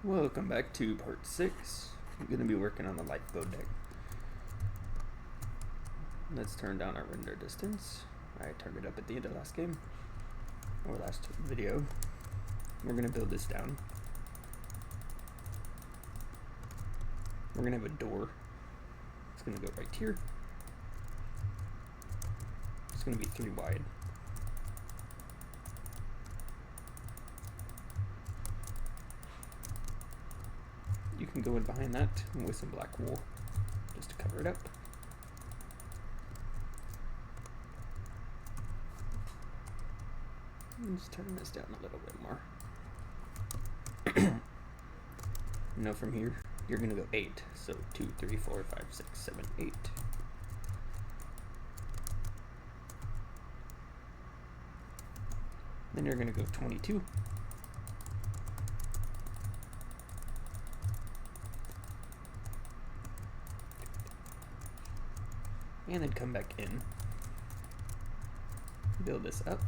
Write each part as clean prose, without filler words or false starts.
Welcome back to part 6. I'm going to be working on the lifeboat deck. Let's turn down our render distance. I turned it up at the end of last game, or last video. We're going to build this down. We're going to have a door. It's going to go right here. It's going to be 3 wide. You can go in behind that with some black wool just to cover it up. Let's turn this down a little bit more. Now from here, you're going to go 8. So 2, 3, 4, 5, 6, 7, 8. Then you're going to go 22. And then come back in. Build this up.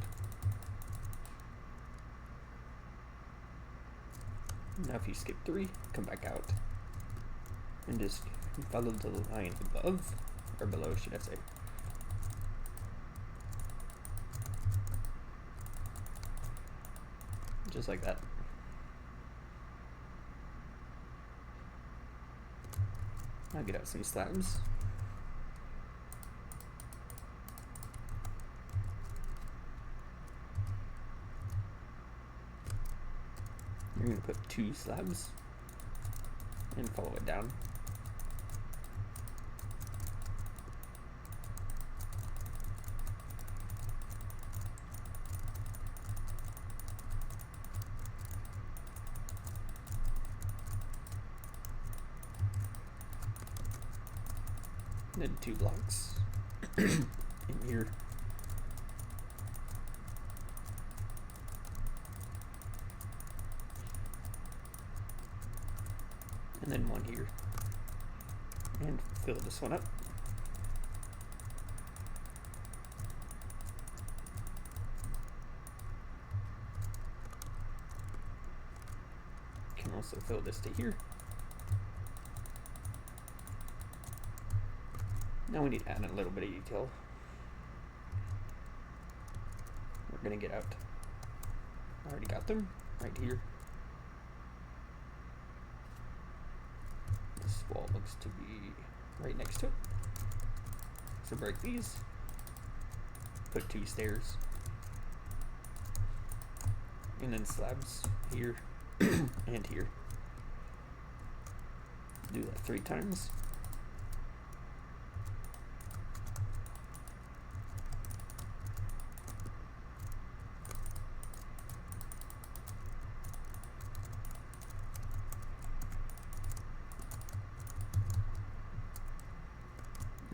Now if you skip 3, come back out. And just follow the line above, or below should I say. Just like that. I'll get out some slabs. You're going to put 2 slabs and follow it down. Then 2 blocks in here. And then 1 here. And fill this one up. Can also fill this to here. Now we need to add a little bit of detail. We're gonna get out. I already got them right here. This wall looks to be right next to it. So break these. Put 2 stairs. And then slabs here and here. Do that 3 times.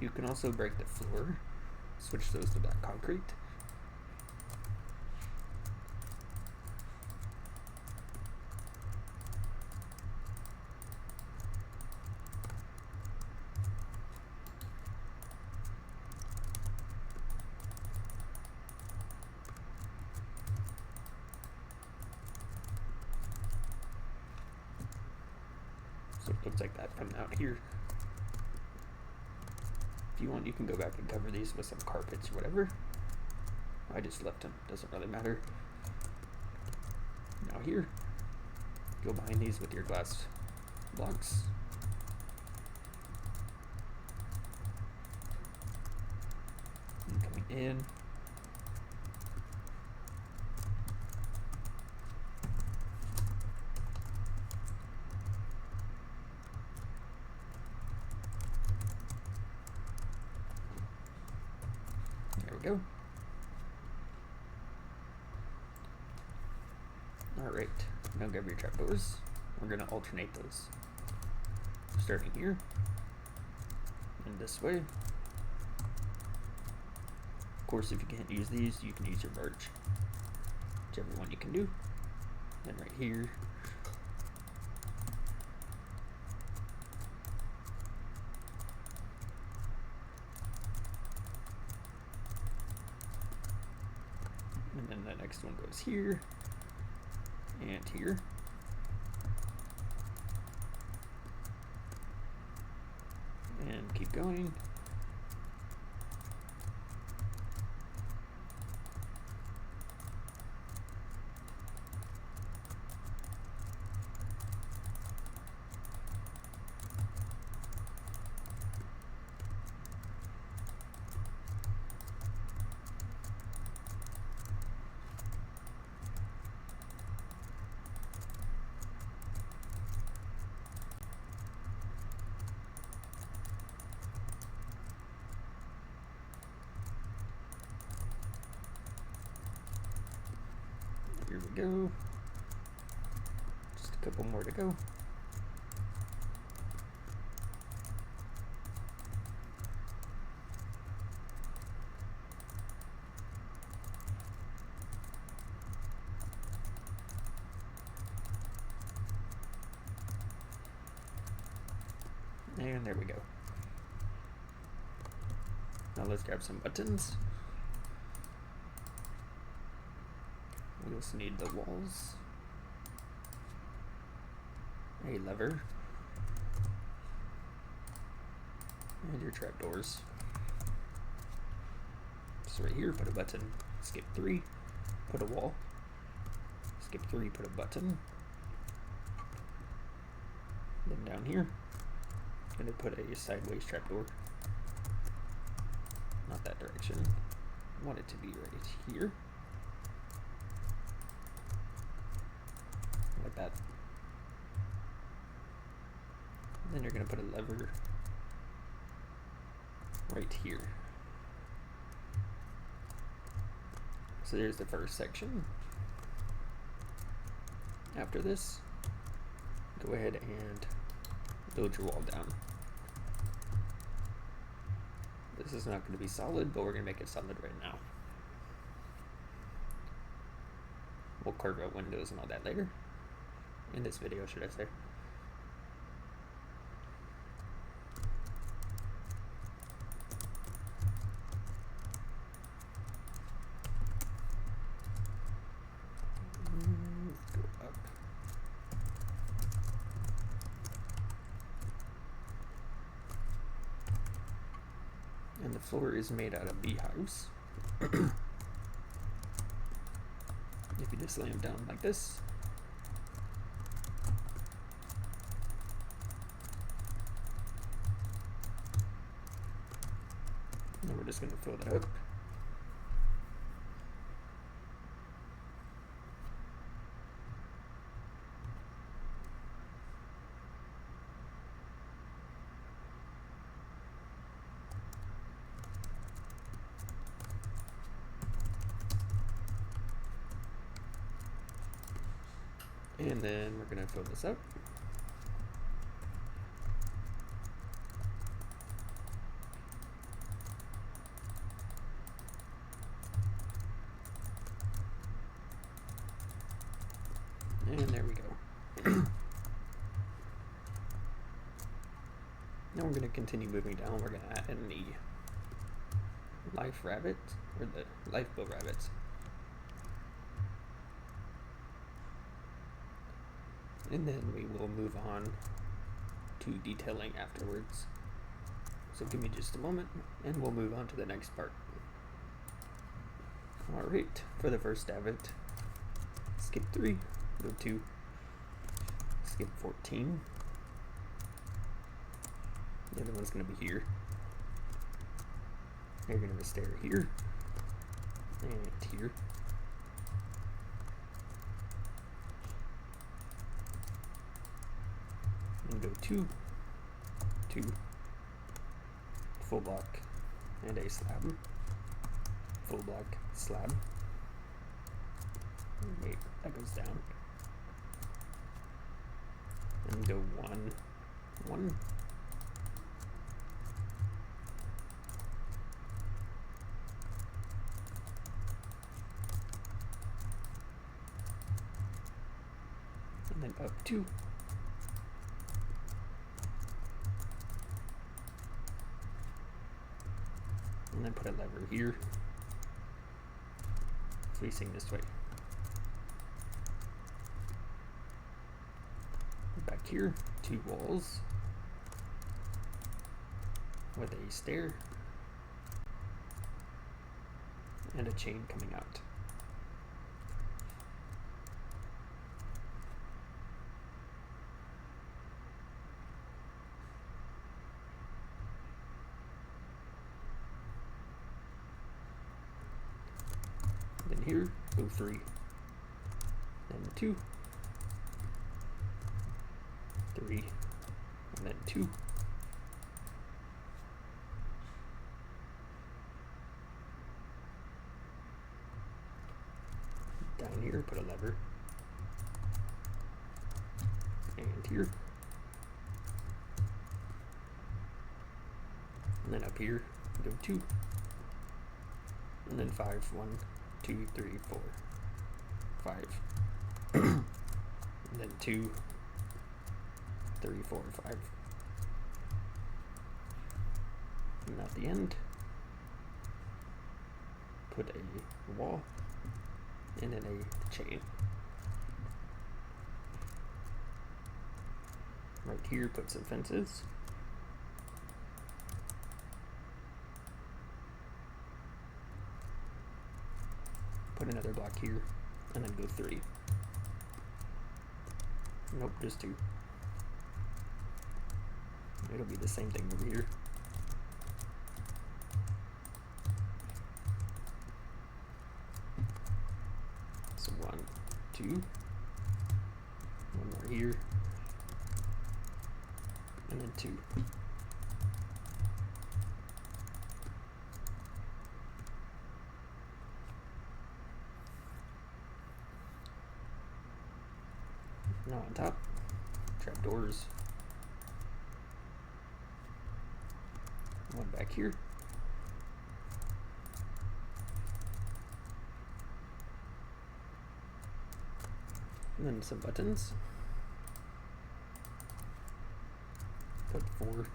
You can also break the floor, switch those to black concrete. So it looks like that from out here. If you want, you can go back and cover these with some carpets or whatever. I just left them, doesn't really matter. Now here, go behind these with your glass blocks. And coming in. There we go. Alright, now grab your trapdoors. We're going to alternate those. Starting here, and this way. Of course, if you can't use these, you can use your birch. Whichever one you can do. Then right here. And then the next one goes here, and here. and keep going. Here we go. Just a couple more to go. And there we go. Now let's grab some buttons. We also need the walls, a lever, and your trapdoors. So right here, put a button. Skip 3, put a wall. Skip 3, put a button. Then down here, I'm going to put a sideways trapdoor. Not that direction. I want it to be right here. Like that. And then you're going to put a lever right here. So there's the first section. After this, go ahead and build your wall down. This is not going to be solid, but we're going to make it solid right now. We'll carve out windows and all that later. In this video, should I say. Let's go up. And the floor is made out of beehives. If you just lay them down like this, and then we're just going to fill that up. And then we're going to fill this up. And there we go. Now we're going to continue moving down. We're going to add in the life rabbit, or the lifeboat rabbits. And then we will move on to detailing afterwards. So give me just a moment and we'll move on to the next part. Alright, for the first rabbit, skip 3, go 2, skip 14. The other one's going to be here. You're going to stare here and here. And go 2, 2, full block, and a slab, full block, slab. Wait, that goes down. And go 1, 1. And then up 2. And then put a lever here, facing this way. Back here, 2 walls. with a stair and a chain coming out. Then here, go 3, then 2, 3, and then 2. Down here, put a lever, and here, and then up here, go 2, and then 5, 1, 2, 3, 4, 5, and then 2, 3, 4, 5, and at the end, put a wall and then a chain. Right here, put some fences. Put another block here, and then go 3. Nope, just 2. It'll be the same thing over here. So 1, 2, 1 more here, and then 2. Now on top, trapdoors. 1 back here. And then some buttons. Put 4.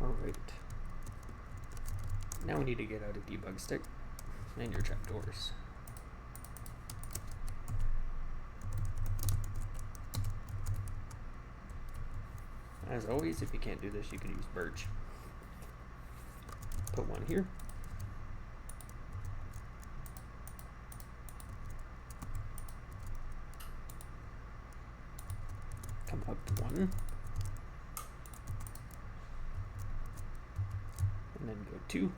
Alright. Now we need to get out a debug stick and your trapdoors. As always, if you can't do this, you can use birch. Put 1 here. Come up 1. And then go 2.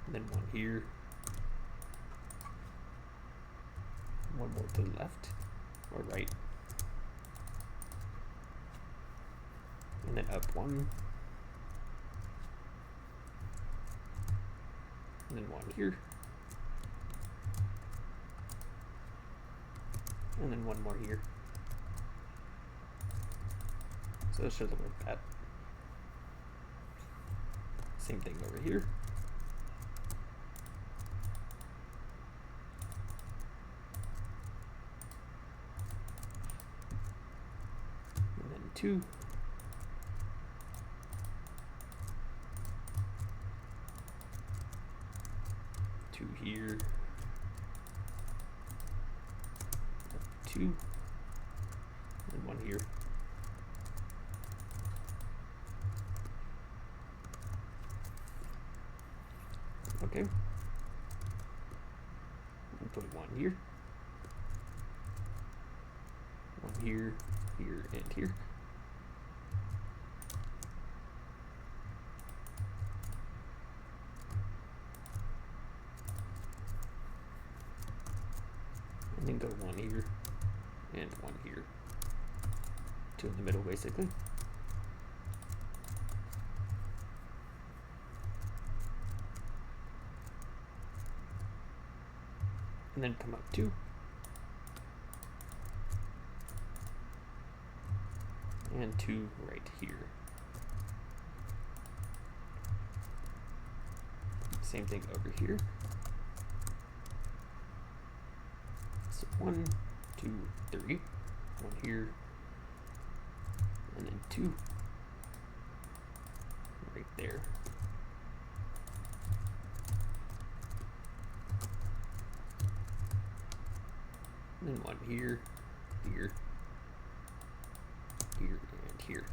And then 1 here. 1 more to the left or right. And then up 1. And then 1 here. And then 1 more here. So it should look like that. Same thing over here. And then 2. Two here. 2. And 1 here. Okay. I'll put 1 here. 1 here, here, and here. And then go 1 here and 1 here. 2 in the middle, basically. And then come up 2. And 2 right here. Same thing over here. 1, 2, 3. One here. And then 2. Right there. And then 1 here, here, here, and here.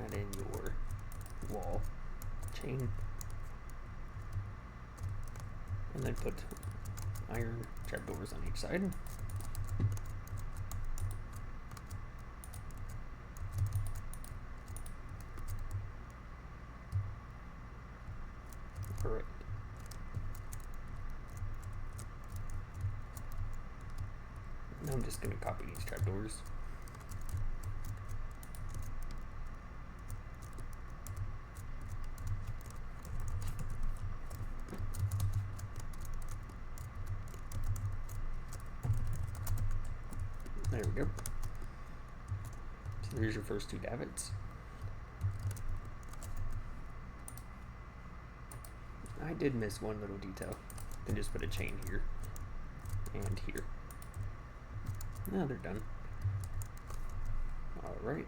Add in your wall chain. And then put iron trapdoors on each side. Alright. Now I'm just going to copy these trapdoors. There we go. So here's your first 2 davits. I did miss one little detail. I just put a chain here and here. Now they're done. Alright.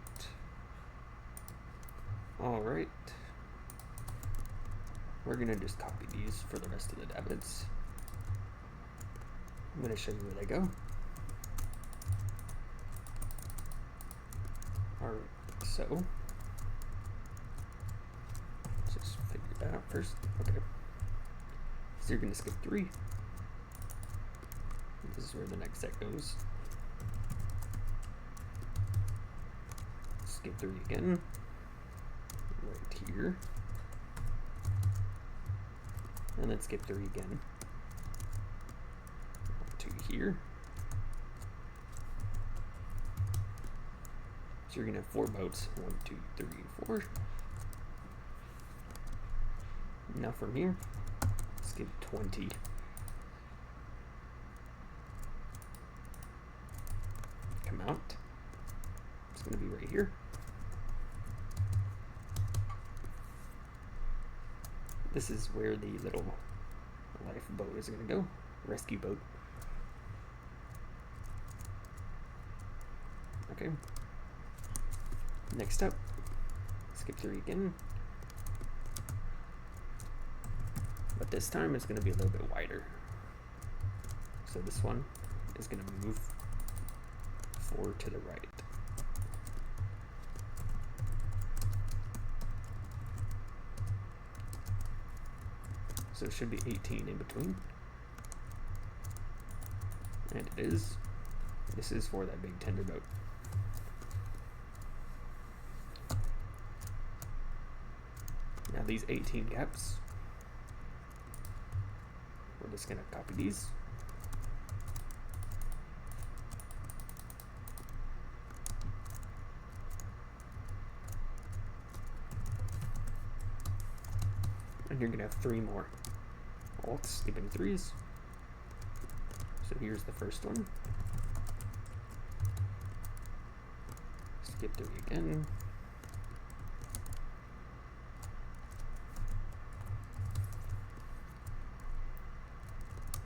Alright. We're gonna just copy these for the rest of the davits. I'm gonna show you where they go. Alright, so let's just figure that out first. Okay. So you're gonna skip 3. This is where the next set goes. Skip 3 again. Right here. And then skip 3 again. 2 here. So you're gonna have 4 boats. 1, 2, 3, 4. Now from here, skip 20. Come out. It's gonna be right here. This is where the little lifeboat is gonna go. Rescue boat. Okay. Next up, skip 3 again. But this time it's going to be a little bit wider. So this one is going to move 4 to the right. So it should be 18 in between. And it is. This is for that big tender boat. Now these 18 gaps, we're just gonna copy these. And you're gonna have 3 more. All skipping 3s. So here's the first one. Skip 3 again.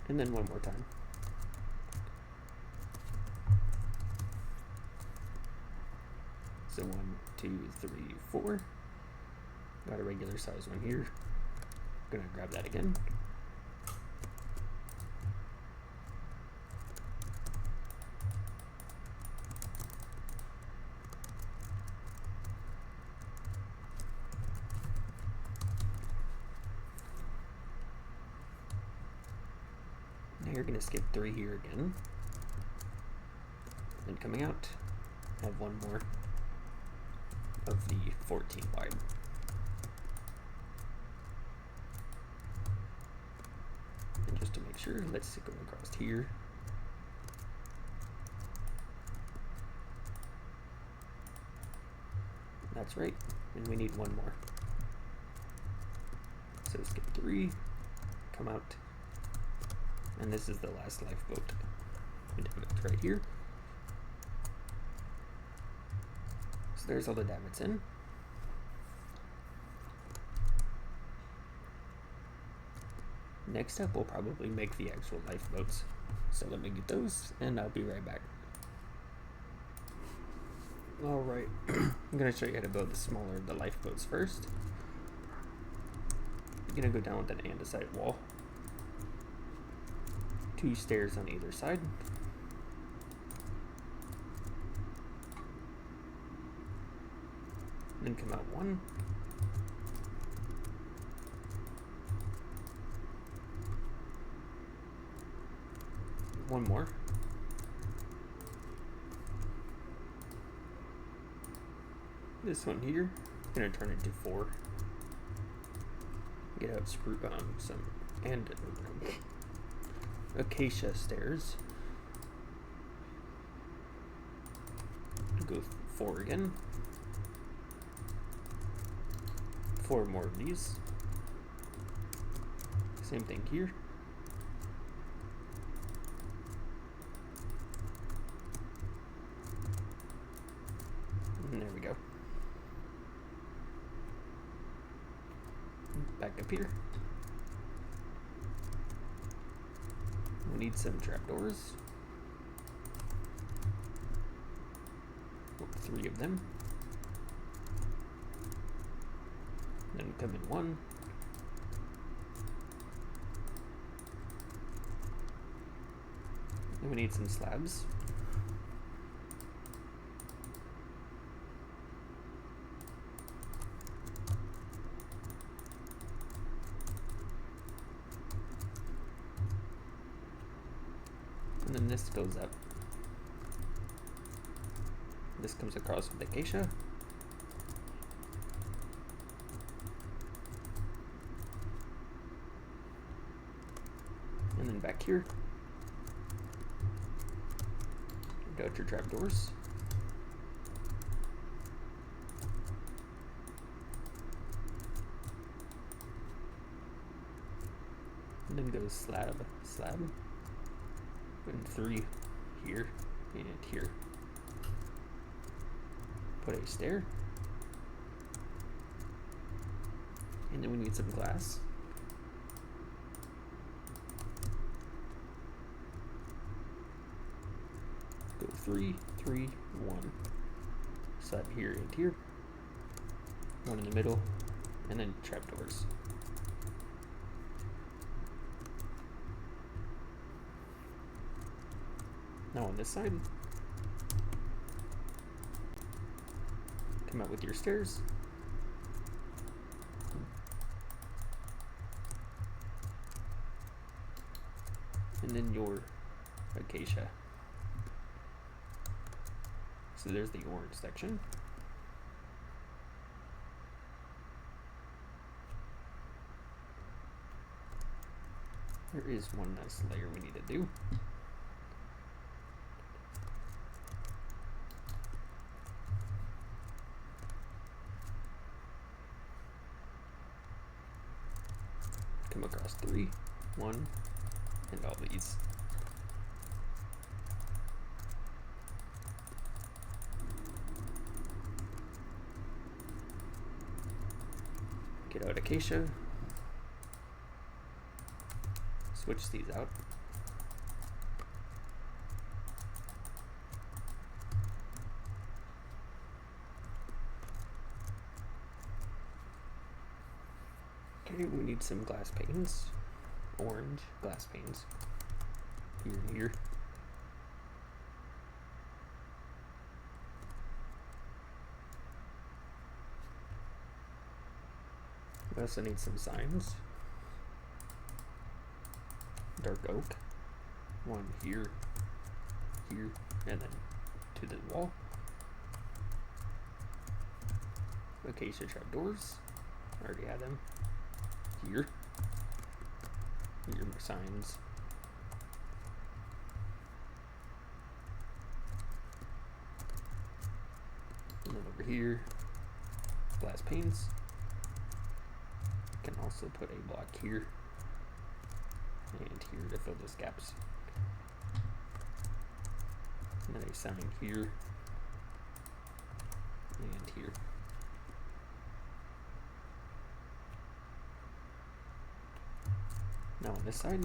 And then 1 more time. So 1, 2, 3, 4. Got a regular size one here. Gonna grab that again. Now you're gonna skip 3 here again. Then coming out, have 1 more of the 14 wide. And just to make sure, let's go across here. That's right, and we need 1 more. So skip 3, come out, and this is the last lifeboat. It's right here. So there's all the davits in. Next up, we'll probably make the actual lifeboats. So let me get those, and I'll be right back. Alright, I'm going to show you how to build the smaller of the lifeboats first. You're going to go down with an andesite wall. 2 stairs on either side. Then come out 1. One more. This one here, I'm gonna turn it to 4. Get out some acacia stairs. Go 4 again. 4 more of these. Same thing here. And there we go. Back up here. We need some trapdoors. 3 of them. Then come in 1. Then we need some slabs. And then this goes up. This comes across with acacia. And then back here, got your trapdoors. And then goes slab, and 3 here and here. Put a stair. And then we need some glass. Go 3, 3, 1. Slab here and here. 1 in the middle, and then trapdoors. Now on this side, come out with your stairs. And then your acacia. So there's the orange section. There is one last layer we need to do. Come across 3, 1, and all these. Get out acacia. Switch these out. Okay, we need some glass panes. Orange glass panes. Here and here. We also need some signs. Dark oak. 1 here, here, and then to the wall. Acacia trapdoors. I already had them. Here. Here are my signs. And then over here, glass panes. Can also put a block here and here to fill those gaps. And then a sign here and here. Now on this side,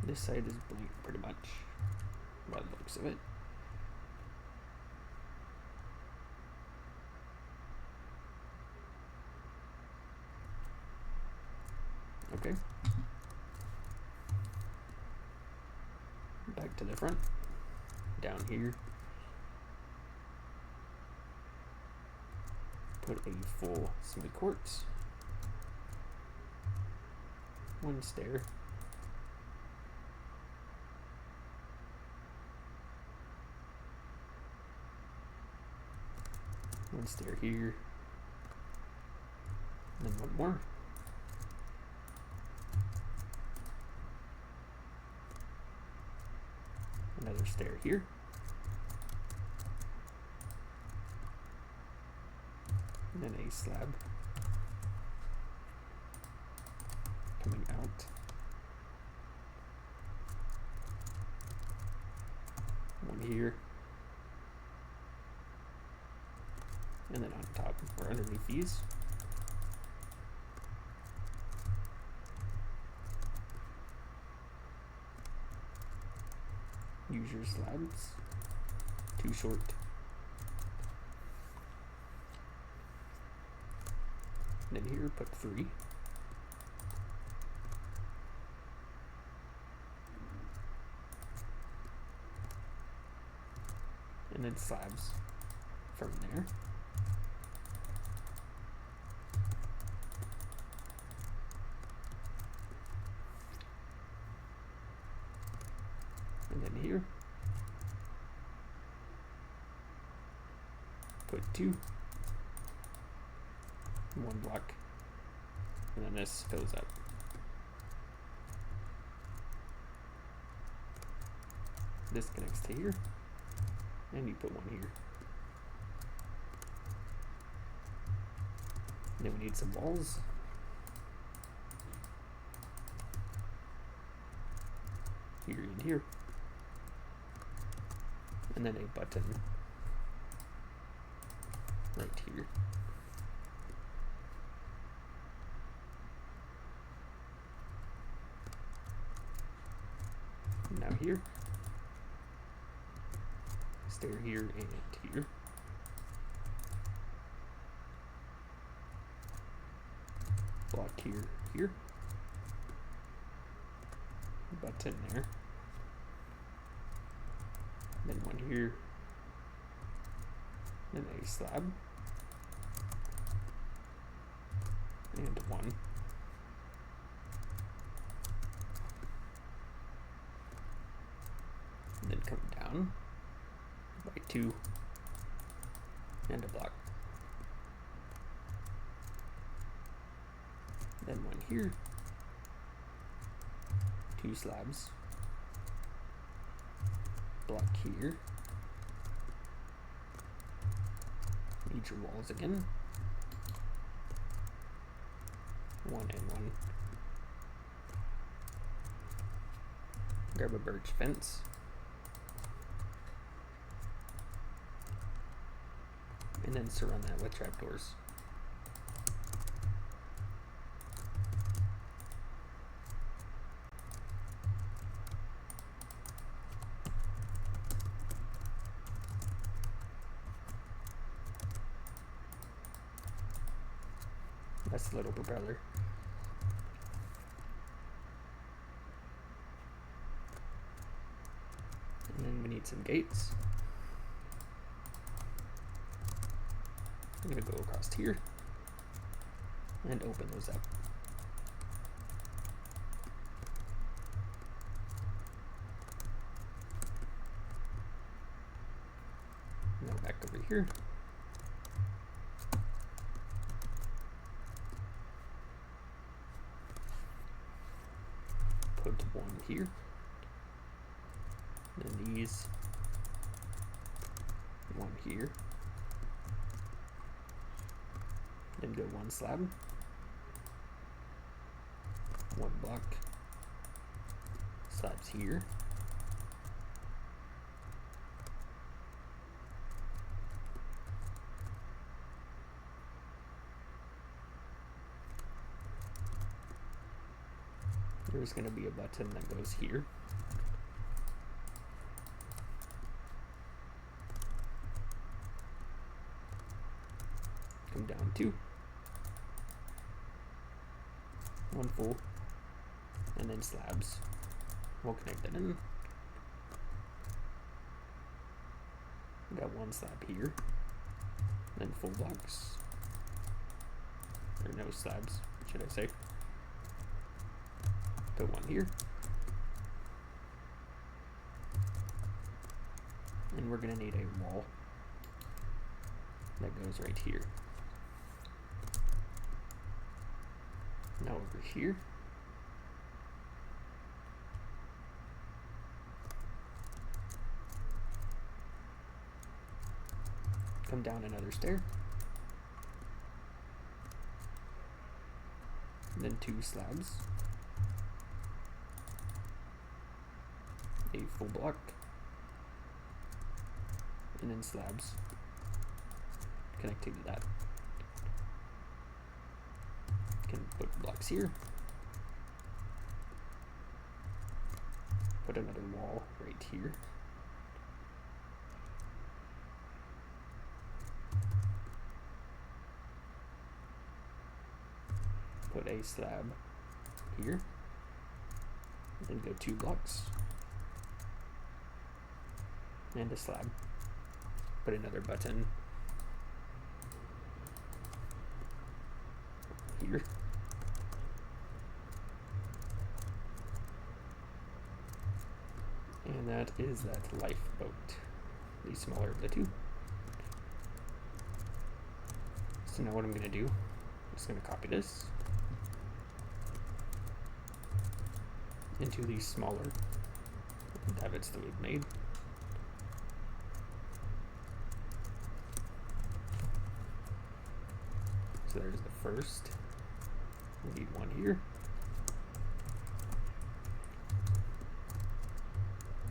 this side is blank pretty much by the looks of it. Okay. Back to the front. Down here. Put a full smooth quartz. One stair. One stair here. And then one more. Another stair here. And then a slab coming out. One here. And then on top or underneath these. Use your slabs. Too short. And then here, put 3. And then slabs from there. And then here, put 2, 1 block, and then this fills up. This connects to here, and you put 1 here. Then we need some walls. Here and here. And then a button right here. Now here, stair here and here. Block here, button there. Then 1 here, then a slab, and 1. And then come down by 2, and a block. Then 1 here, 2 slabs. Block here. Need your walls again. 1 and 1. Grab a birch fence. And then surround that with trapdoors. That's the little propeller. And then we need some gates. I'm going to go across here and open those up. Now back over here. Put 1 here. Then these. One here. Then go one slab. One block. Slabs here. There's going to be a button that goes here. Come down 2. 1 full. And then slabs. We'll connect that in. We got one slab here. Then full blocks. Or no slabs, should I say. Put one here. And we're gonna need a wall that goes right here. Now over here. Come down another stair. And then 2 slabs. A full block. And then slabs connecting to that. Can put blocks here. Put another wall right here. Put a slab here. Then go 2 blocks. And a slab. Put another button here. And that is that lifeboat, the smaller of the 2. So now what I'm going to do, I'm just going to copy this into these smaller davits that we've made. So there's the first. We need one here.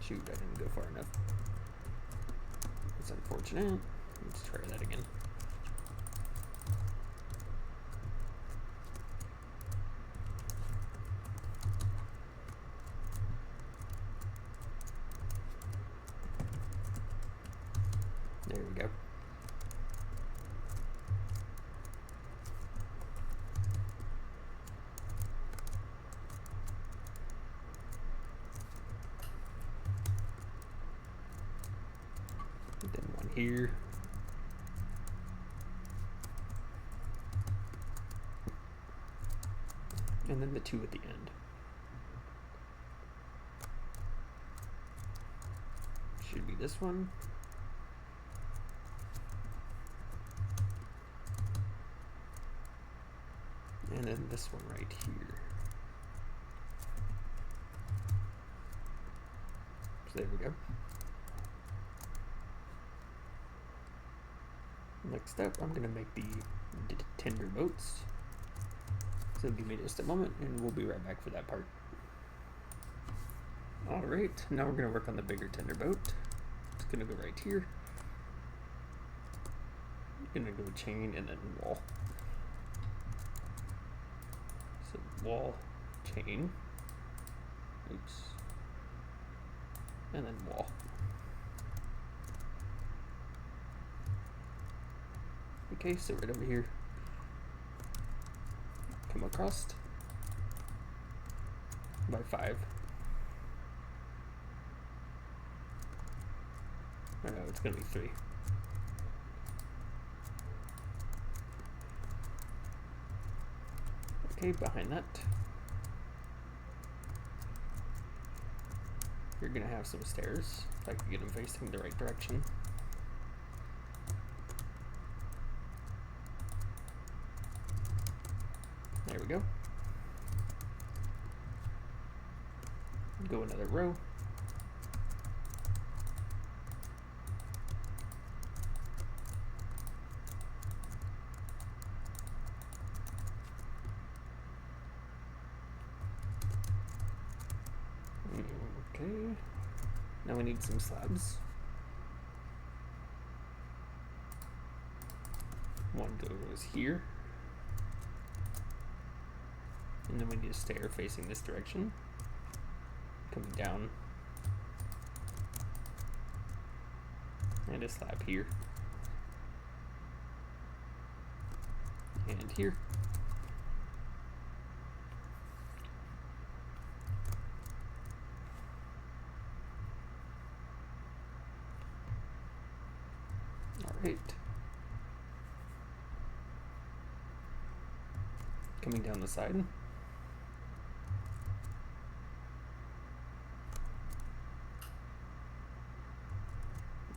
Shoot, I didn't go far enough. That's unfortunate. Let's try that again. There we go. Then one here. And then the 2 at the end. Should be this one. And then this one right here. So there we go. Next up, I'm gonna make the tender boats. So give me just a moment and we'll be right back for that part. Alright, now we're gonna work on the bigger tender boat. It's gonna go right here. Gonna go chain and then wall. So wall, chain, oops, and then wall. Okay, so right over here, come across by 5. Oh no, it's gonna be 3. Okay, behind that, you're gonna have some stairs, if I can get them facing the right direction. There we go. Go another row. Okay. Now we need some slabs. One goes here. And then we need a stair facing this direction. Coming down. And a slab here. And here. Alright. Coming down the side.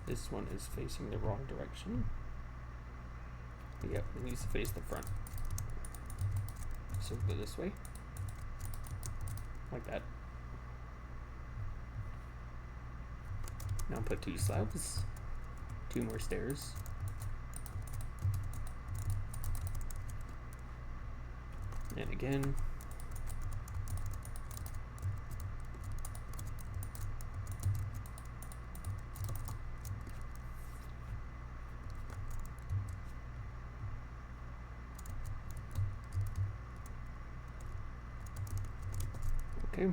This one is facing the wrong direction. Yep, it needs to face the front. So go this way. Like that. Now put 2 slabs. 2 more stairs. And again. Okay.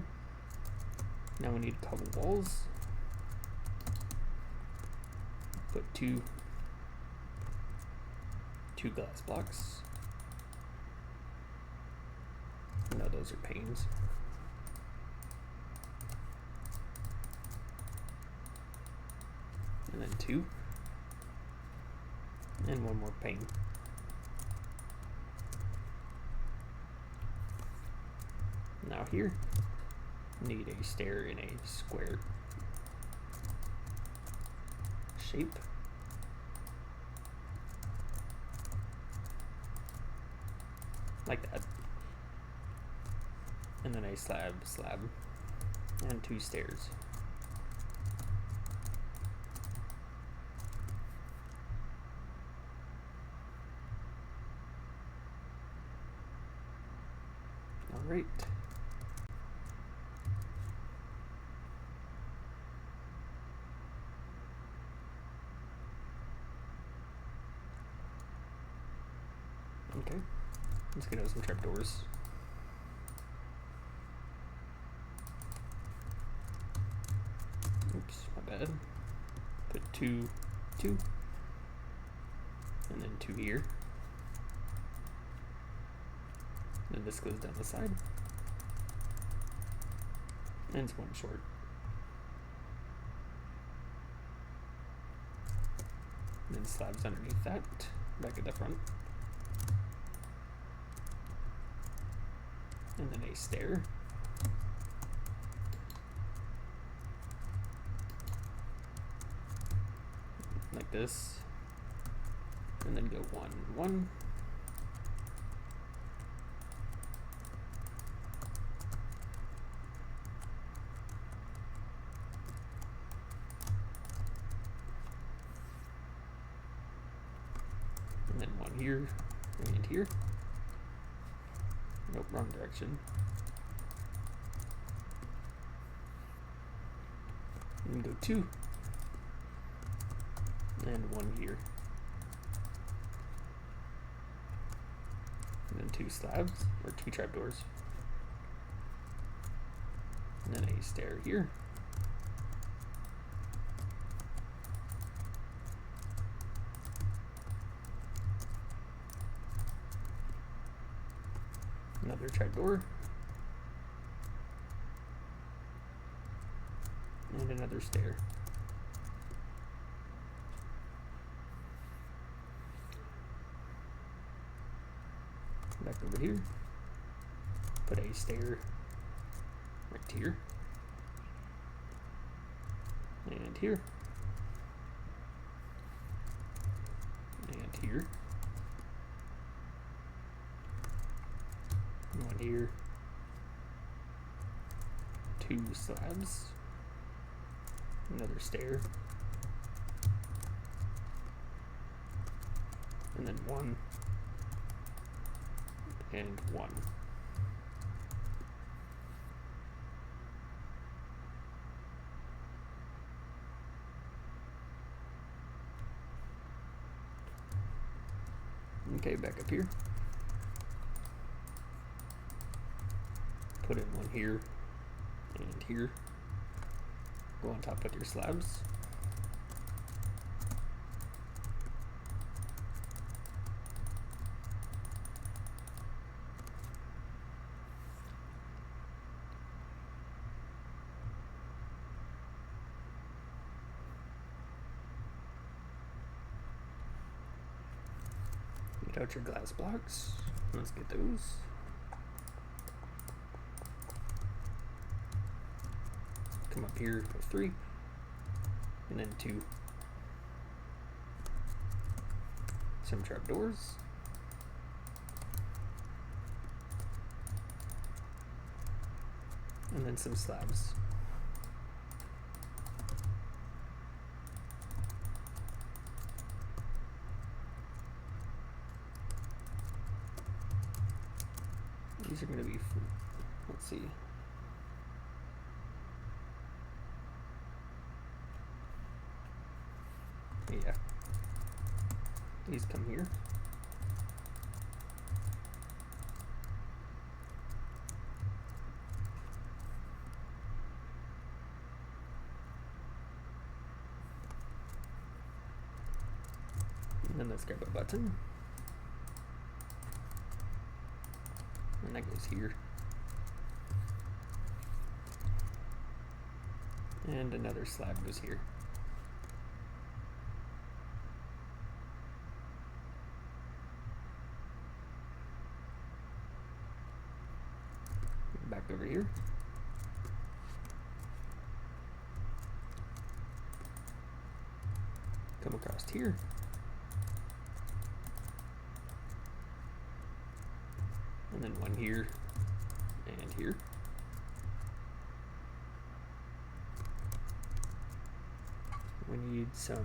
Now we need a couple walls. Put two glass blocks. No, those are panes. And then 2. And 1 more pane. Now here, need a stair in a square shape. Like that. And then a slab, and 2 stairs. All right. Okay, let's get out some trapdoors. Oops, my bad. Put 2, and then 2 here. Then this goes down the side. And it's 1 short. And then slabs underneath that, back at the front. And then a stair. Like this. And then go 1, 1. And then 1 here and here. Nope, wrong direction. And go 2. And 1 here. And then 2 slabs, or 2 trapdoors. And then a stair here. Another trapdoor. And another stair. Back over here. Put a stair right here. And here. And here. 1 here. 2 slabs. Another stair. And then 1. And 1. Okay, back up here. Put in one here and here. Go on top with your slabs. Get out your glass blocks. Let's get those. Come up here with 3, and then 2. Some trapdoors. And then some slabs. These are going to be, let's see. Yeah. These come here. And then let's grab a button. And that goes here. And another slab goes here. Back over here. Come across here. And then one here and here. We need some,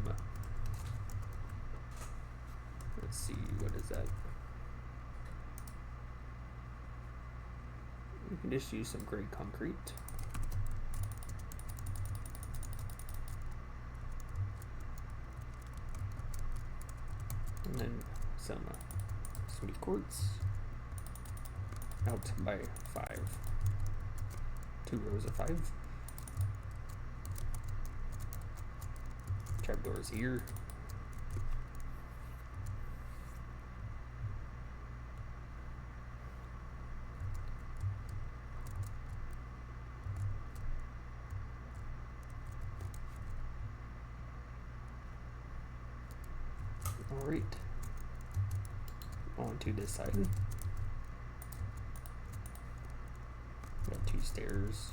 let's see, what is that? We can just use some gray concrete. And then some smooth quartz. Out by 5. 2 rows of 5. Trapdoors here. Alright. On to this side. Got 2 stairs,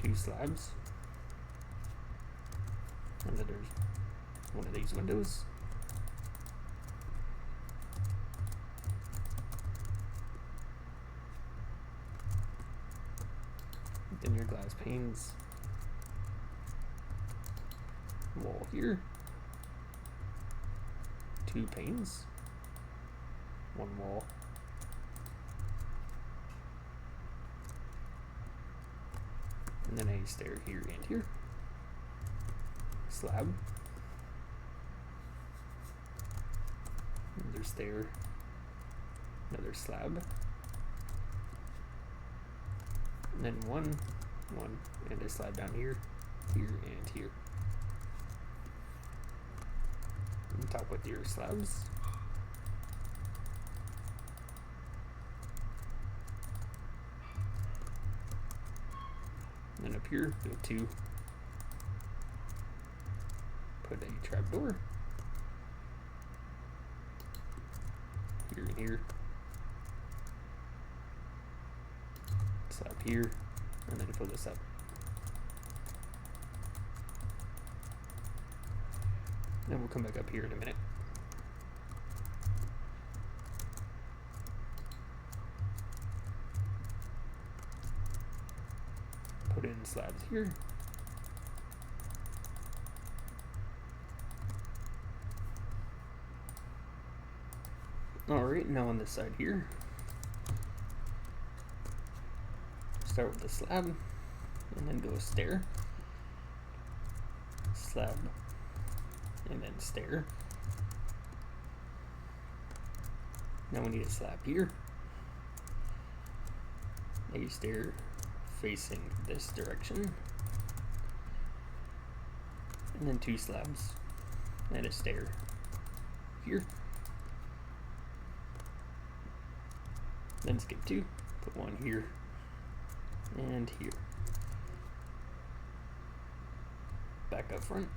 2 slabs, and then there's one of these windows. Then your glass panes, wall here, 2 panes, 1 wall. And then a stair here and here. Slab. Another stair. Another slab. And then one, and a slab down here, here, and here. And top with your slabs. And then up here, go 2. Put a trapdoor. Here and here. Slab here, and then fill this up. And we'll come back up here in a minute. Put in slabs here. Alright, now on this side here, start with the slab, and then go a stair, slab, and then stair. Now we need a slab here. A stair facing this direction. And then 2 slabs and a stair here. Then skip 2, put 1 here and here. Back up front,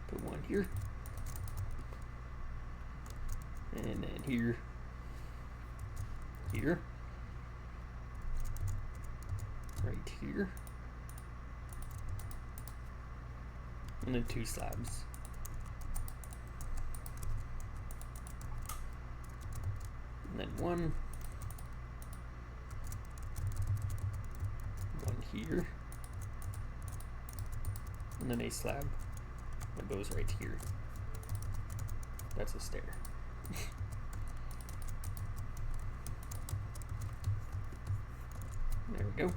put 1 here. And then here, here, right here, and then 2 slabs. And then 1 here, and then a slab that goes right here. That's a stair. There we go.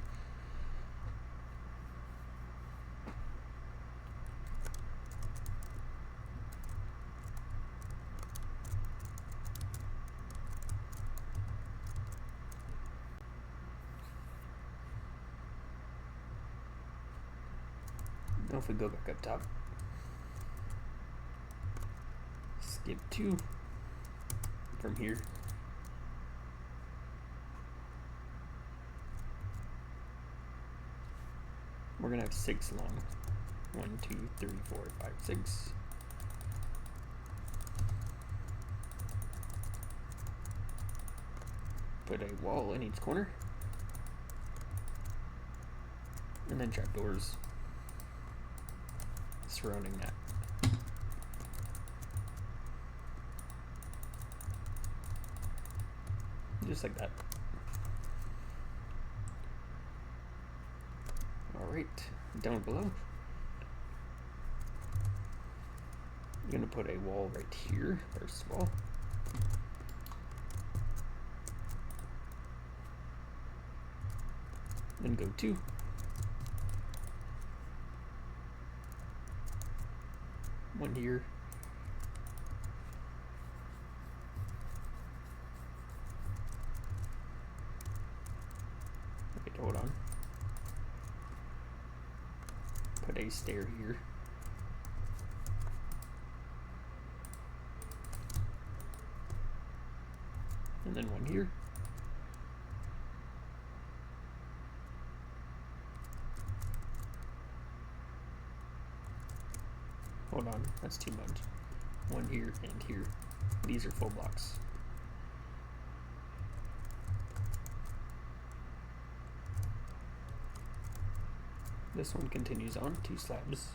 Now if we go back up top, skip 2 from here. We're gonna have 6 long. 1, 2, 3, 4, 5, 6. Put a wall in each corner. And then trapdoors surrounding that. Just like that. Alright, down below, I'm gonna put a wall right here, first of all. Then go 2. One here. Wait, hold on. Put a stair here. And then 1 here. Hold on, that's too much. 1 here and here. These are full blocks. This one continues on, 2 slabs.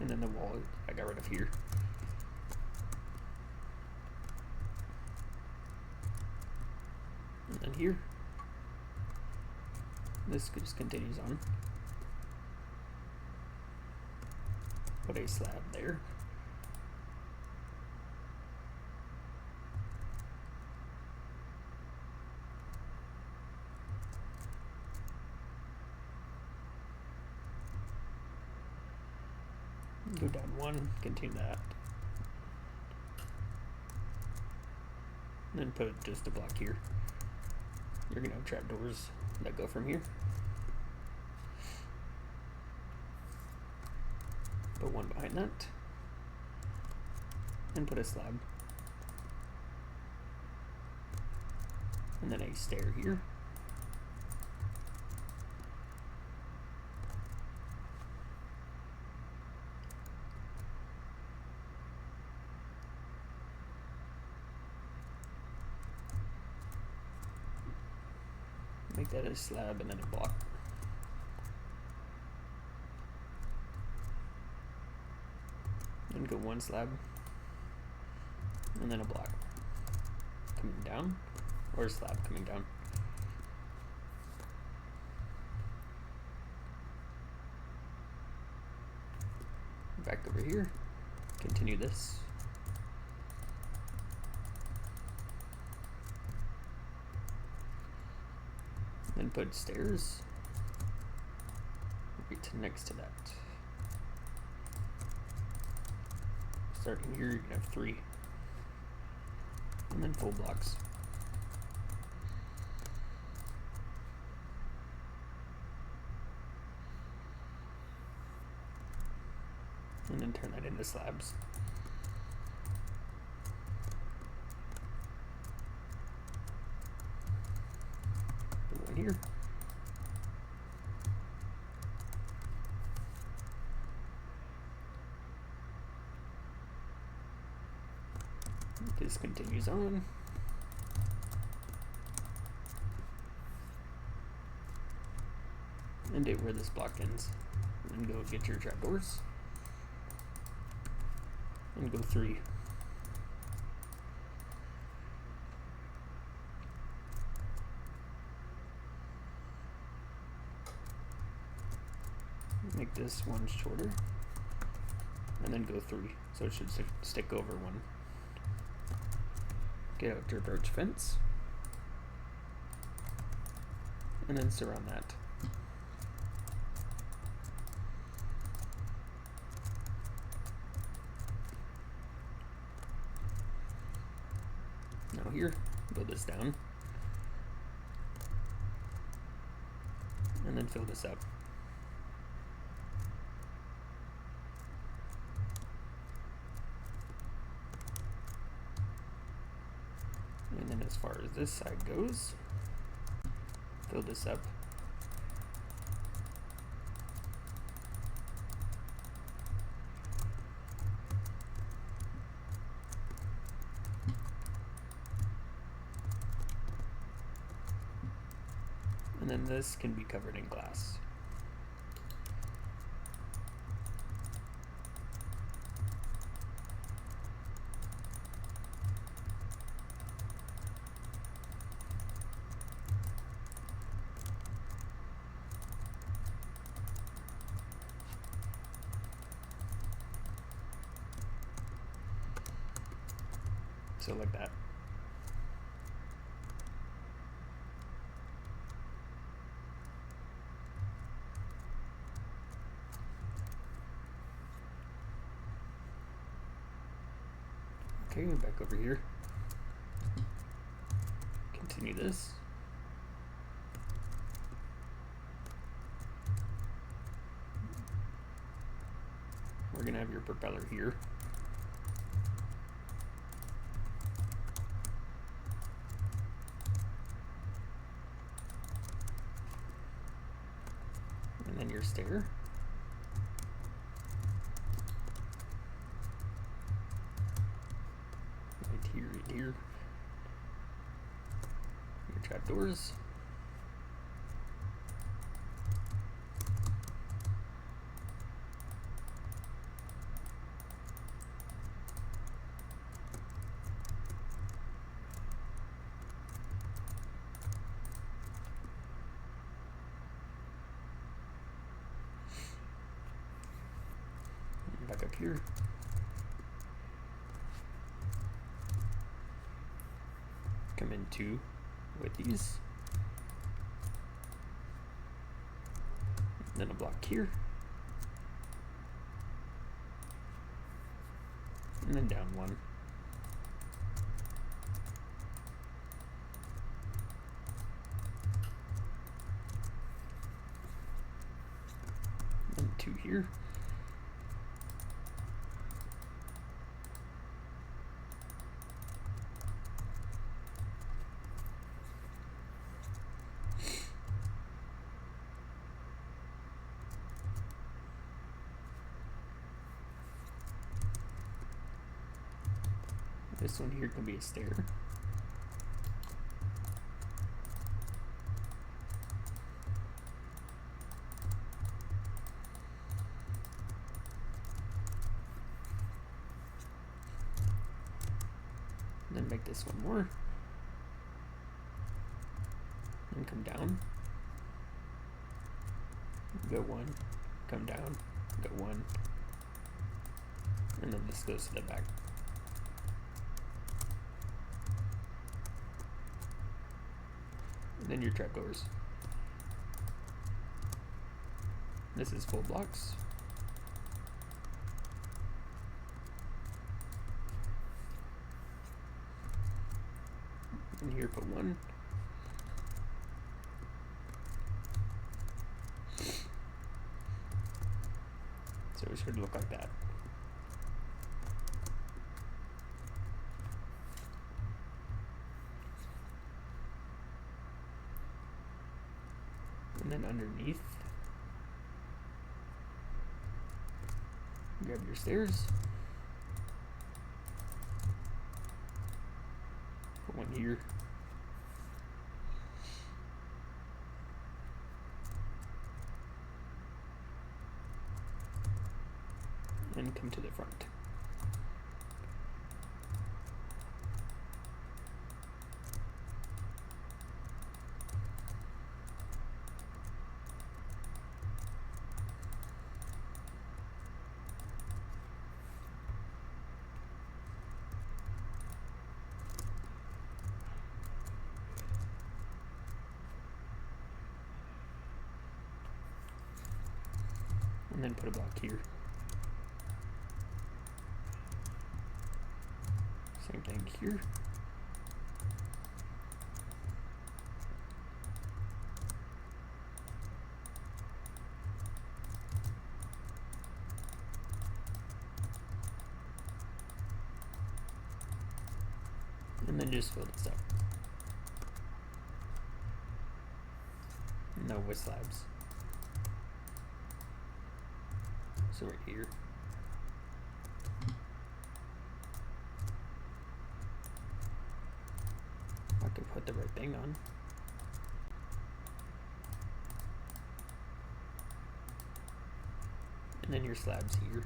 And then the wall I got rid of here. And then here. This just continues on. Put a slab there. Go down 1, continue that. And then put just a block here. You're gonna have trapdoors that go from here. Put 1 behind that. And put a slab. And then a stair here. Make that a slab and then a block. Then go 1 slab and then a block coming down, or a slab coming down. Back over here, continue this. Then put stairs right next to that. Starting here, you're gonna have 3. And then full blocks. And then turn that into slabs. Put one here. This continues on. And it where this block ends. And go get your trapdoors. And go 3. Make this one shorter. And then go 3. So it should stick over 1. Get out your approach fence. And then surround that. Now here, build this down. And then fill this up. And then as far as this side goes, fill this up. And then this can be covered in glass. So like that. Okay, back over here. Continue this. We're gonna have your propeller here. And then your stair. Right here. Your trapdoors. Back up here. Come in 2 with these. Then a block here. And then down 1. And 2 here. This one here can be a stair. And then make this one more. And come down. Go 1. Come down. Go 1. And then this goes to the back. And then your trapdoors. This is full blocks. here, put one. So it should look like that. And then underneath, grab your stairs. Put one here. And come to the front. And then put a block here. Same thing here. And then just fill this up. No with slabs. So right here. I can put the right thing on. And then your slabs here.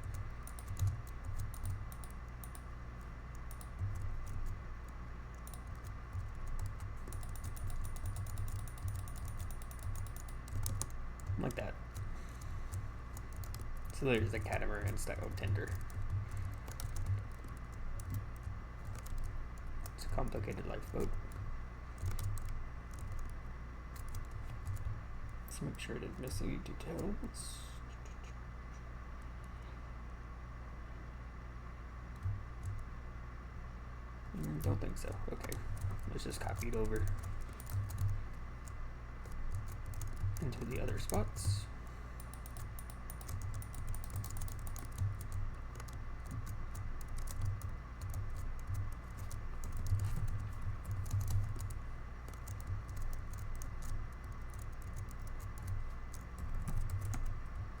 Like that. So there's a catamaran style tender. It's a complicated lifeboat. Let's make sure I didn't miss any details. Don't think so. Okay, let's just copy it over into the other spots.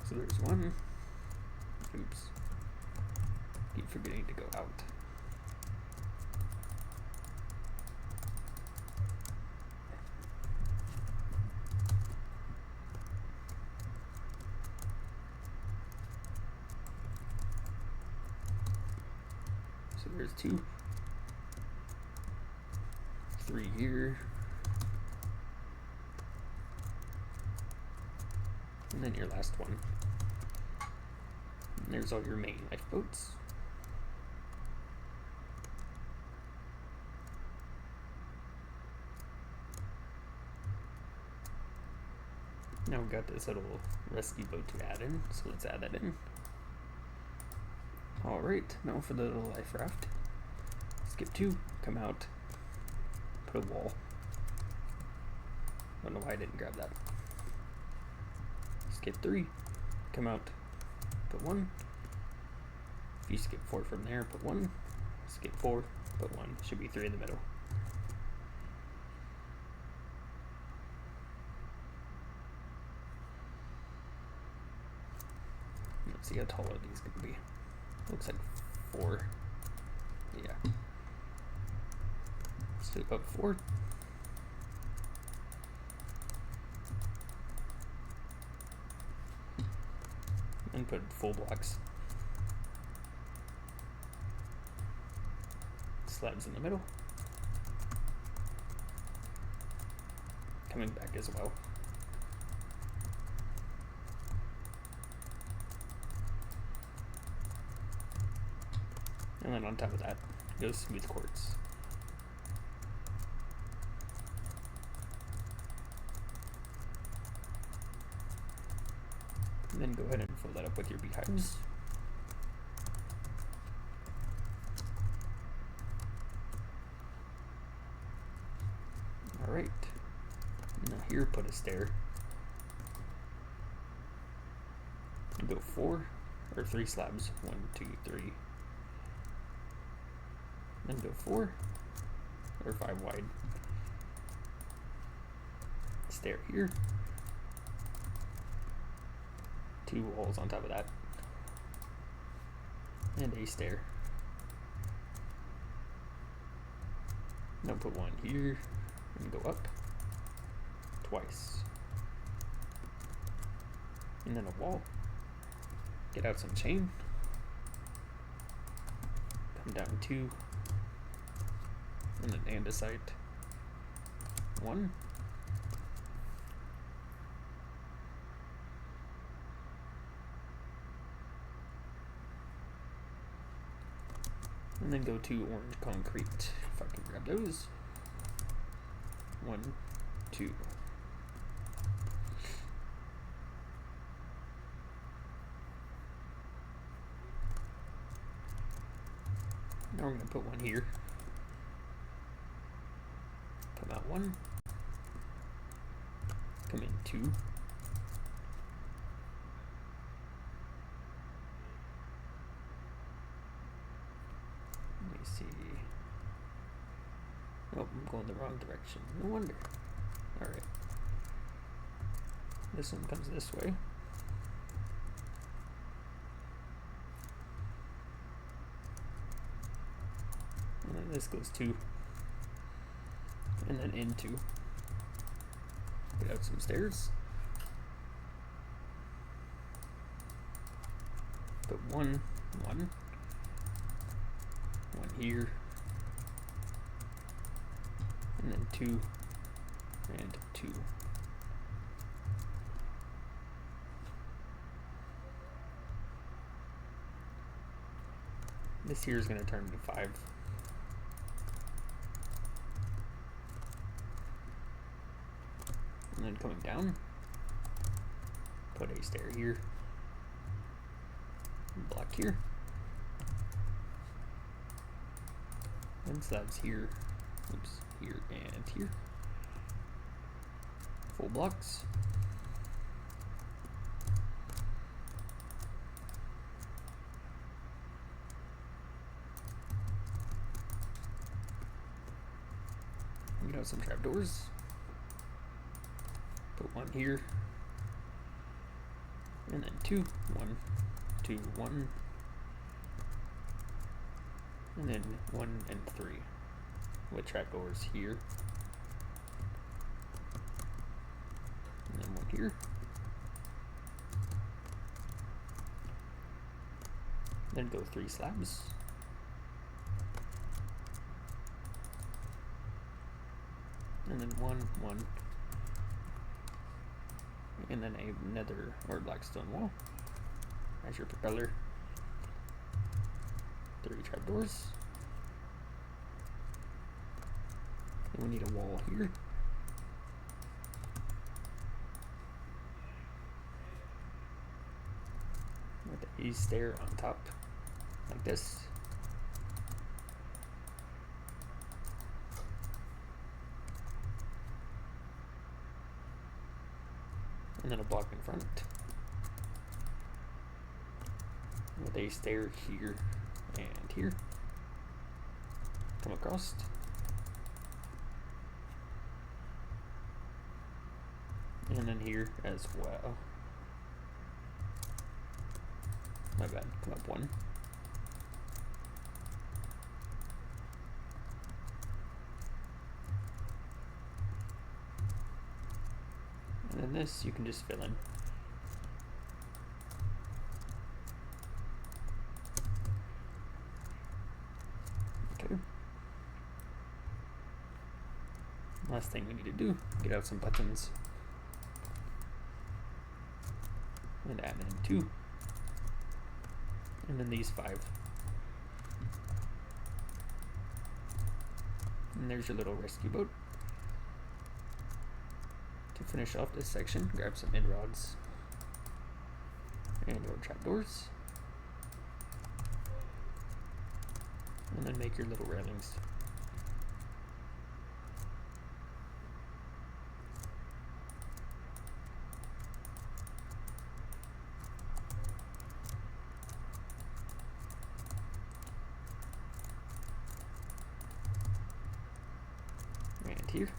So there's one. Oops. Keep forgetting to go out. So there's two. 3 here. And then your last one. And there's all your main lifeboats. Now we've got this little rescue boat to add in, so let's add that in. Alright, now for the little life raft. Skip 2, come out, put a wall. I don't know why I didn't grab that. Skip 3, come out, put 1. If you skip 4 from there, put 1. Skip 4, put 1. Should be 3 in the middle. Let's see how tall are these gonna be. Looks like 4. Yeah. Let's do about 4. And put full blocks. Slabs in the middle. Coming back as well. And then on top of that goes smooth quartz. And then go ahead and fill that up with your beehives. Alright. Now here, put a stair. Go 4 or 3 slabs. 1, 2, 3. Then go 4 or 5 wide. Stair here. 2 walls on top of that. And a stair. Now put 1 here and go up twice. And then a wall. Get out some chain. Come down 2. And then andesite. 1. And then go to orange concrete. If I can grab those. 1, 2. Now we're going to put 1 here. Come out 1. Come in 2. Let me see. Oh, I'm going the wrong direction. No wonder. Alright. This one comes this way. And then this goes 2. And then in 2. Get out some stairs. Put 1, 1. 1 here. And then 2 and 2. This here is going to turn to 5. And then coming down, put a stair here, block here, and slabs here, oops, here and here, full blocks. Get out some trapdoors. Put 1 here, and then 2, 1, 2, 1, and then 1 and 3, with trapdoors here, and then 1 here, then go 3 slabs, and then 1, 1, and then a nether or blackstone wall as your propeller. 3 trapdoors. And we need a wall here. With a stair on top, like this. And then a block in front with a stair here and here. Come across. And then here as well. My bad, come up 1. And then this you can just fill in. Okay. Last thing we need to do, get out some buttons. And add in 2. And then these 5. And there's your little rescue boat. To finish off this section, grab some end rods and your trapdoors, and then make your little railings. right here.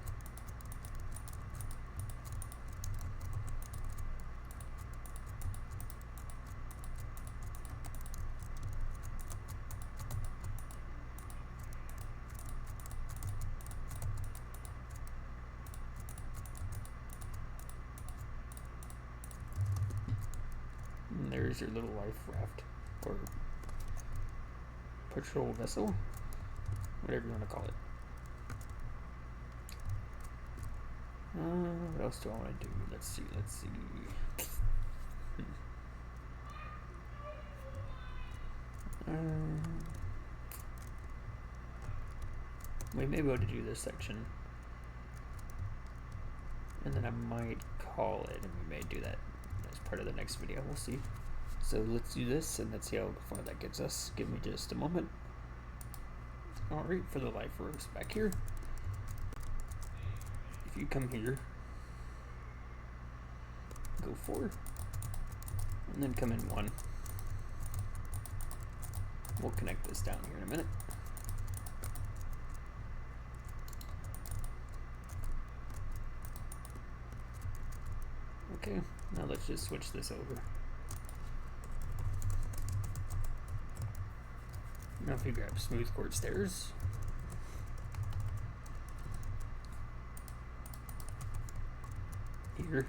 And there's your little life raft, or patrol vessel, whatever you want to call it. What else do I want to do? Let's see. We may be able to do this section, and then I might call it, and we may do that as part of the next video. We'll see. So let's do this, and let's see how far that gets us. Give me just a moment. Alright, for the life ropes back here. If you come here, go 4, and then come in 1. We'll connect this down here in a minute. Okay, now let's just switch this over. Now if you grab smooth core stairs, here,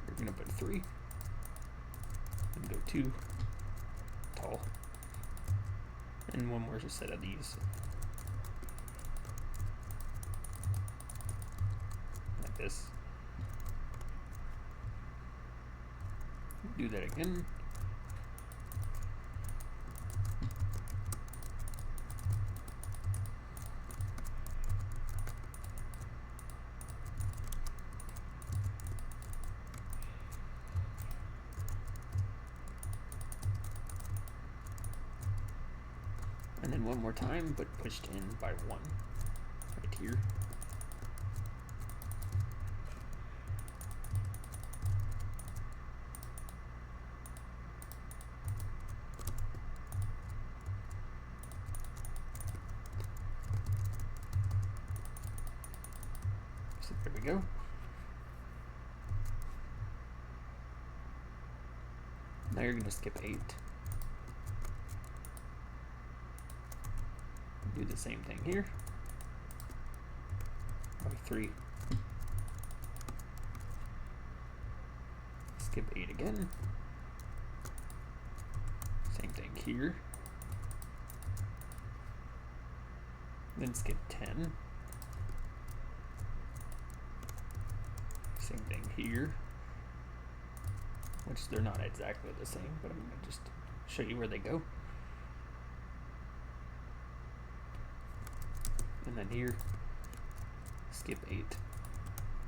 you're gonna put 3, and go 2, tall, and one more set of these, like this. Do that again. And then one more time, but pushed in by 1, right here. So there we go. Now you're going to skip 8. Do the same thing here. By 3. Skip 8 again. Same thing here. Then skip 10. Same thing here. Which they're not exactly the same, but I'm going to just show you where they go. And then here, skip 8.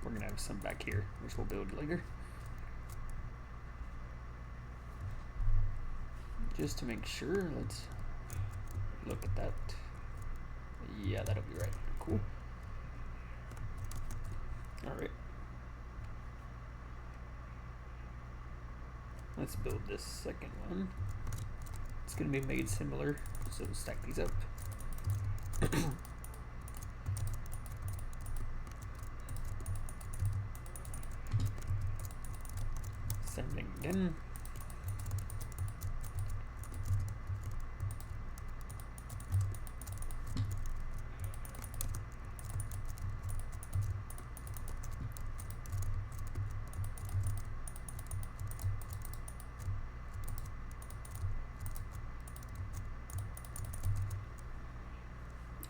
We're going to have some back here, which we'll build later. Just to make sure, let's look at that. Yeah, that'll be right. Cool. Alright. Let's build this second one. It's going to be made similar, so we'll stack these up. Same thing again.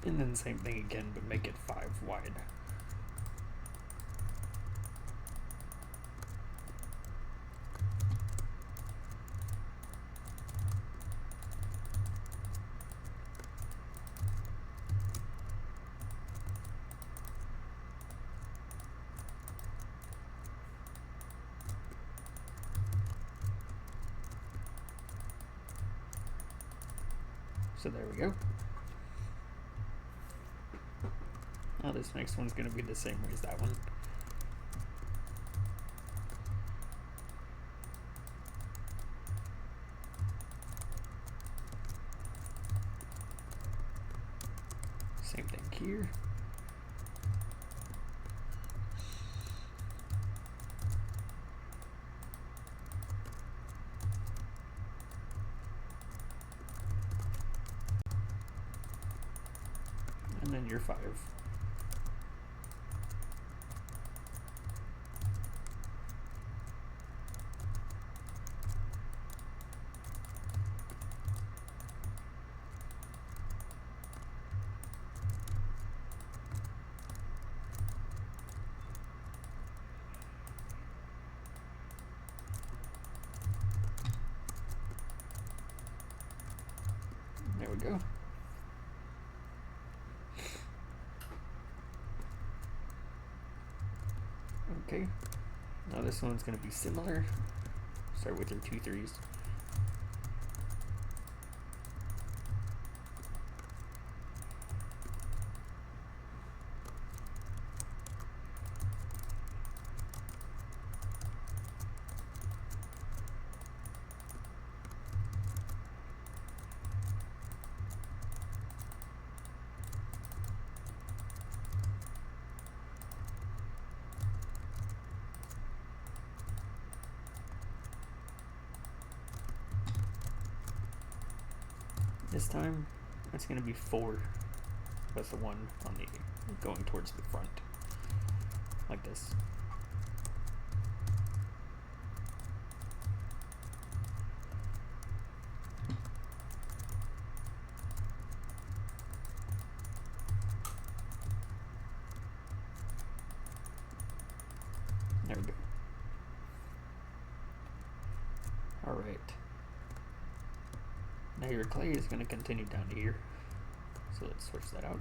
And then same thing again, but make it 5 wide. So there we go. Now this next one's going to be the same way as that one. Same thing here. then your 5. There we go. Okay, now this one's going to be similar. Start with your 2 3s. This time, it's going to be 4 with the 1 on the going towards the front, like this. There we go. All right. Now your clay is going to continue down to here, so let's switch that out.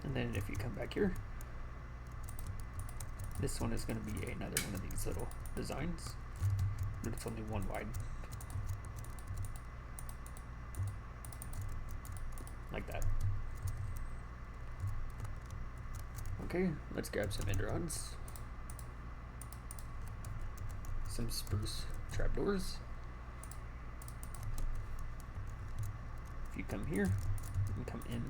And then if you come back here, this one is going to be another one of these little designs, but it's only 1 wide, like that. Okay, let's grab some end rods. Some spruce trapdoors. If you come here and come in,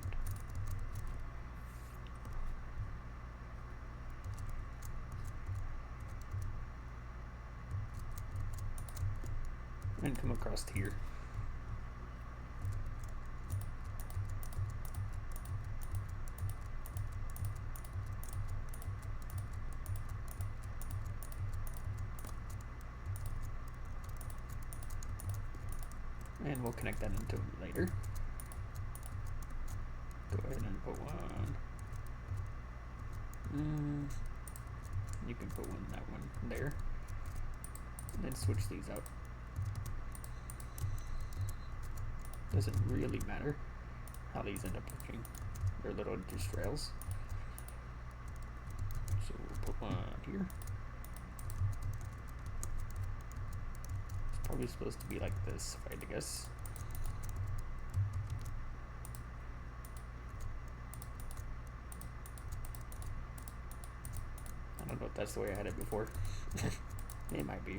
and come across to here. And we'll connect that into later. Go ahead and put one. You can put that one there. And then switch these out. Doesn't really matter how these end up looking. They're little just rails. So we'll put one here. Probably supposed to be like this, if I had to guess. I don't know if that's the way I had it before. It might be.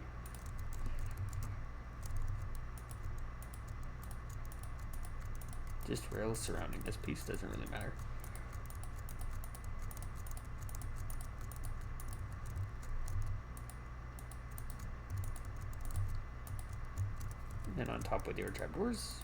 Just rails surrounding this piece doesn't really matter. And then on top with your trapdoors.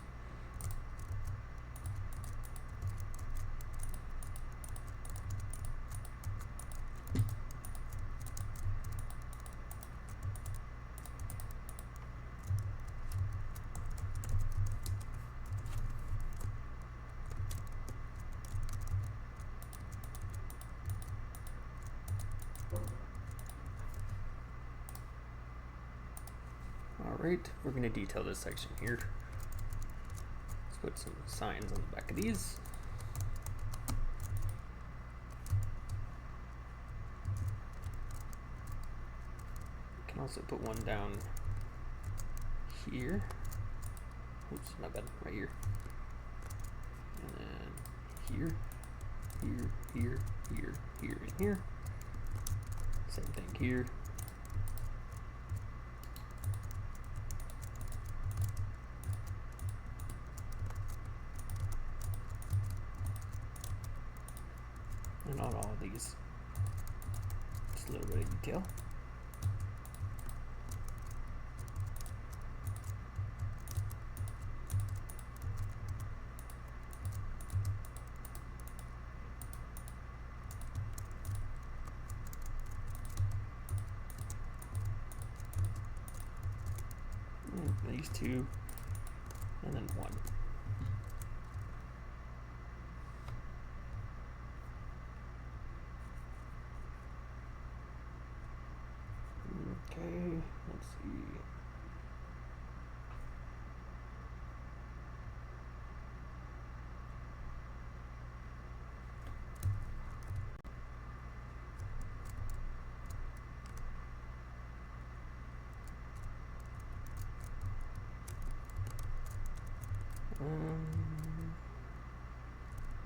Alright, we're going to detail this section here. Let's put some signs on the back of these. You can also put one down here. Oops, not bad, right here. And then here, here, and here. Same thing here. And on all of these, just a little bit of detail. these two, and then one. Okay, let's see.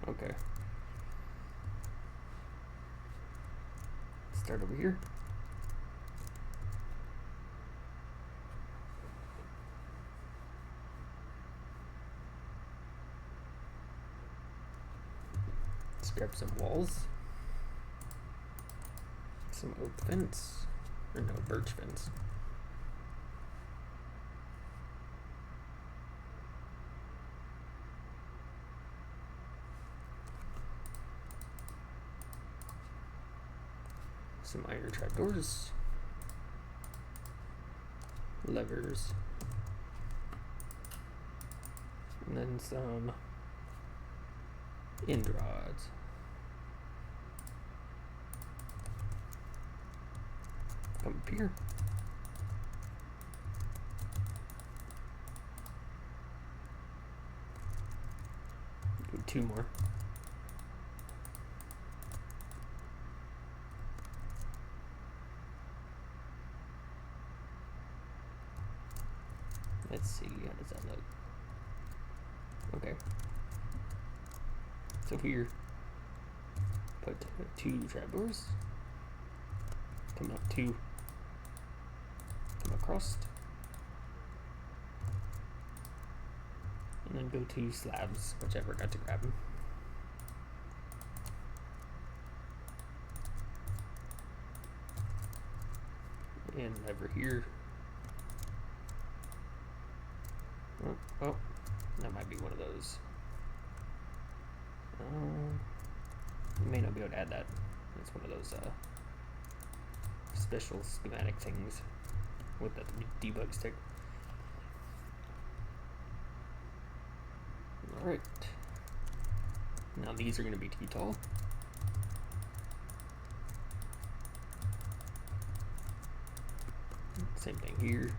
Okay. Let's start over here. Let's grab some walls. Some oak fence. Or no, birch fence. Some iron trapdoors, levers, and then some end rods. Come up here. Do two more. Let's see, how does that look? Okay. So here, put two trapdoors. Come up two. Come across. And then go to slabs, which I forgot to grab them. And over here. Oh, that might be one of those. You may not be able to add that. It's one of those special schematic things with the debug stick. Alright. Now these are going to be too tall. Same thing here.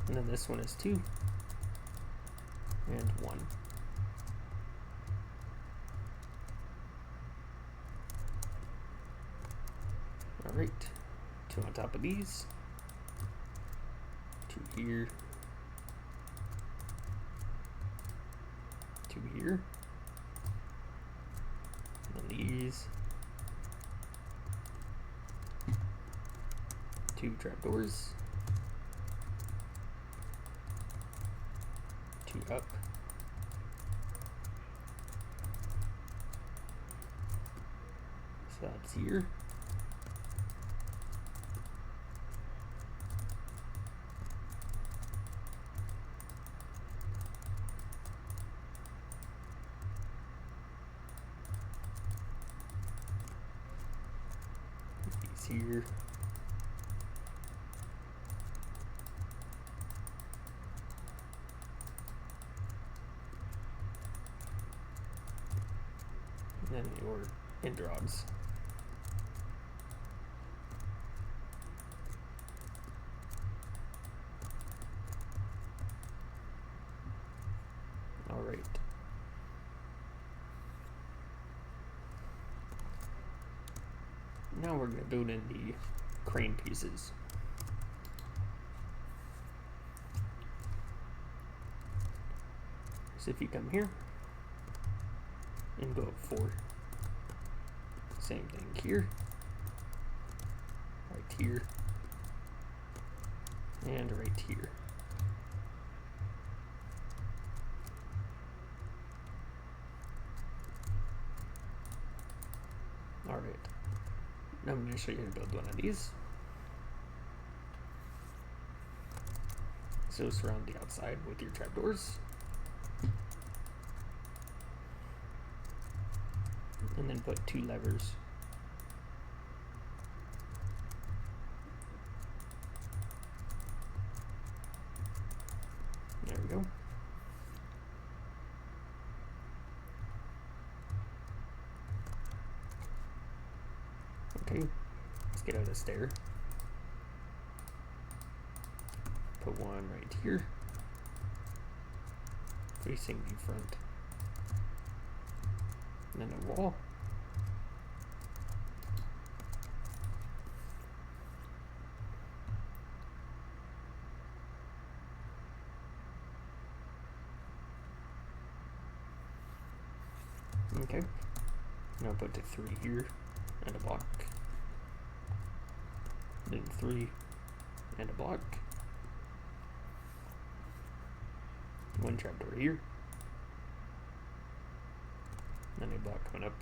And then this one is 2 and 1. Alright, 2 on top of these, 2 here, 2 here, and then these, 2 trapdoors, 2 up, so that's here. These here. And then your end rods. All right. Now we're going to build in the crane pieces. So if you come here and go up 4, same thing here, right here, and right here. All right. Now I'm going to show you how to build one of these. So surround the outside with your trapdoors. And then put 2 levers out a stair. Put one right here, facing the front. And then a wall. Okay, now put the 3 here and a block. Then 3 and a block. 1 trapdoor here. Then a block coming up.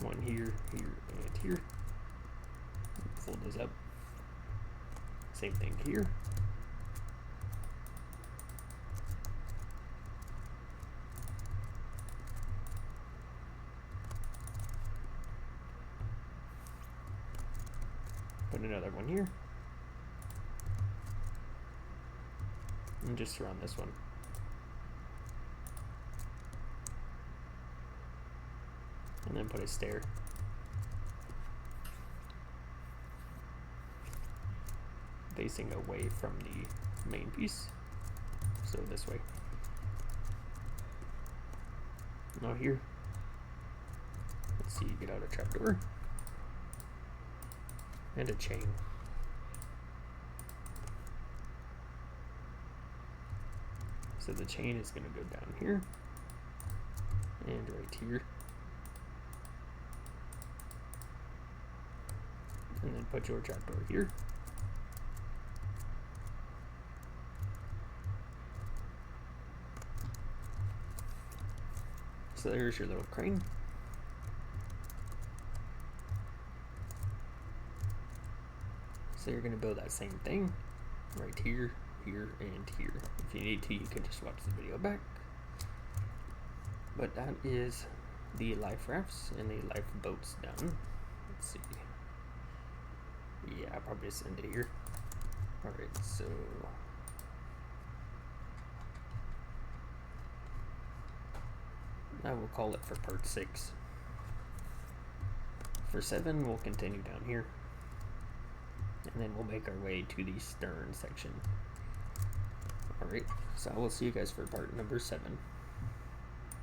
1 here, here, and here. Fold those up. Same thing here. Put another one here. And just surround this one. And then put a stair. Facing away from the main piece. So this way. Now here. Let's see, get out a trapdoor. And a chain. So the chain is going to go down here and right here, and then put your trapdoor here. So there's your little crane. So you're going to build that same thing right here, here, and here. If you need to, you can just watch the video back. But that is the life rafts and the lifeboats done. Let's see. Yeah, I'll probably just end it here. Alright, so I will call it for part 6. For 7, we'll continue down here. And then we'll make our way to the stern section. Alright, so I will see you guys for part number 7.